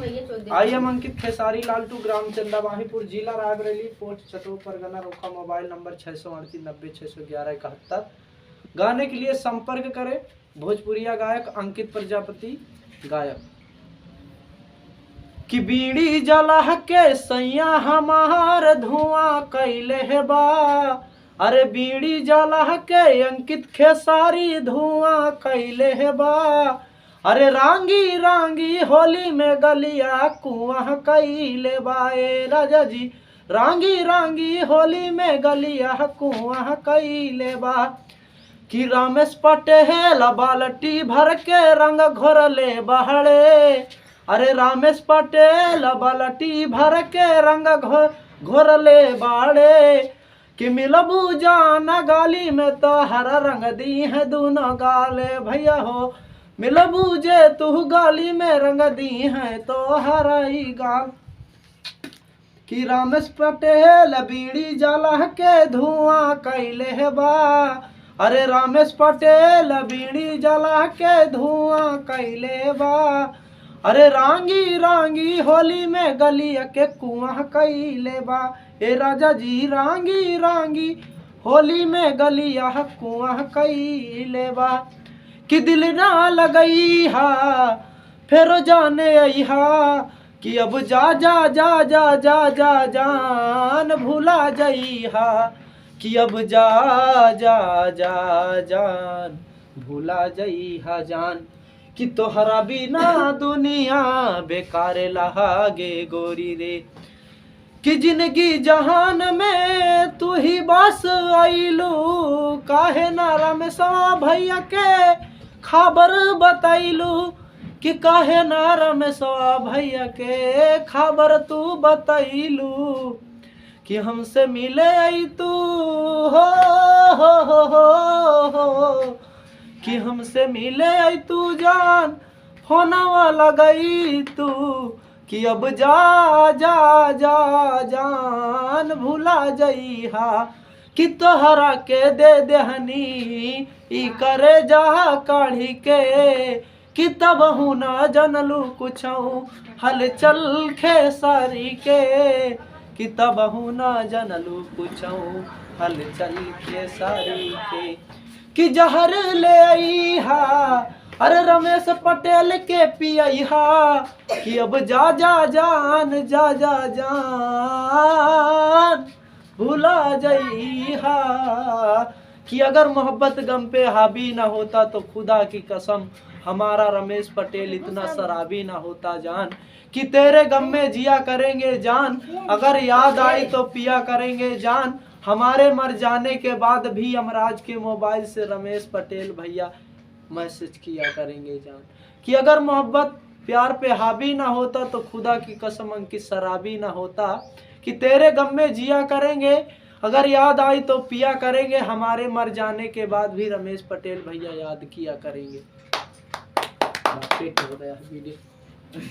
I am Ankit Khesari Lal to ग्राम चंदा माहीपुर जिला Raebareli post चतुर परगना रोका मोबाइल नंबर 638 90 611 71। गाने के लिए संपर्क करें भोजपुरिया गायक अंकित प्रजापति गायक। कि बीड़ी जला के सैया हमार धुआं कैले है बा, अरे बीड़ी जला के अंकित खेसारी धुआं कैले है बा, अरे रांगी रांगी होली में गलिया कुआं कैले बा। ए राजा जी रांगी रांगी होली में गलिया कुआं कैले बा। कि रमेश पटेल बाल्टी भर के रंग घोरले बहड़े, अरे रमेश पटेल बाल्टी भर के रंग घोरले बाड़े। कि मिलबू जाना गाली में तो हरा रंग दी है दोनों गाले, भैया हो मिलबू जे तू गाली में रंग दी है तो हरा ही गाल। कि रमेश पटेल बीड़ी जला के धुआं कैले है बा, अरे रमेश पटेल बीड़ी जला के धुआं कैले बा, अरे रांगी रांगी होली में गलिया के कुआं कैले बा। ए राजा जी रांगी रांगी होली में गलिया कुआं कैले बा। कि दिल ना लगई हा फिर जाने आई हा, कि अब जा जा जा जा जा जा जान भूला जई हा, कि अब जा जा जा जान भूला जई हा जान। कि तोहरा बिना दुनिया बेकार लागे गोरी रे, कि जिंदगी जहान में तू ही बस आइलू, काहे ना रमेशा भैया के खबर बताइलू, कि काहे ना रमेशा भैया के खबर तू बताइलू। कि हमसे मिले आई तू हो हो, कि हमसे मिले आई तू जान फोनवा लगई तू, कि अब जा जा जा जान भूला जई हा। कि तोहरा के दे देहनी ई करे जा काढ़ी के, कि तब हूँ ना जनलू कुछ हल चल खेसारी के, कि तब हूँ ना जनलू कुछ हल चल खेसारी के। कि जहर ले आई हा अरे रमेश पटेल के पियई हा, कि अब जा जा जान जा जा जान भूला जई हा। कि अगर मोहब्बत गम पे हावी ना होता तो खुदा की कसम हमारा रमेश पटेल इतना शराबी ना होता जान। कि तेरे गम में जिया करेंगे जान, अगर याद आई तो पिया करेंगे जान। हमारे मर जाने के बाद भी यमराज के मोबाइल से रमेश पटेल भैया मैसेज किया करेंगे जान। कि अगर मोहब्बत प्यार पे हावी ना होता तो खुदा की कसम अंकित शराबी ना होता। कि तेरे गम में जिया करेंगे, अगर याद आई तो पिया करेंगे, हमारे मर जाने के बाद भी रमेश पटेल भैया याद किया करेंगे। हो गया वीडियो।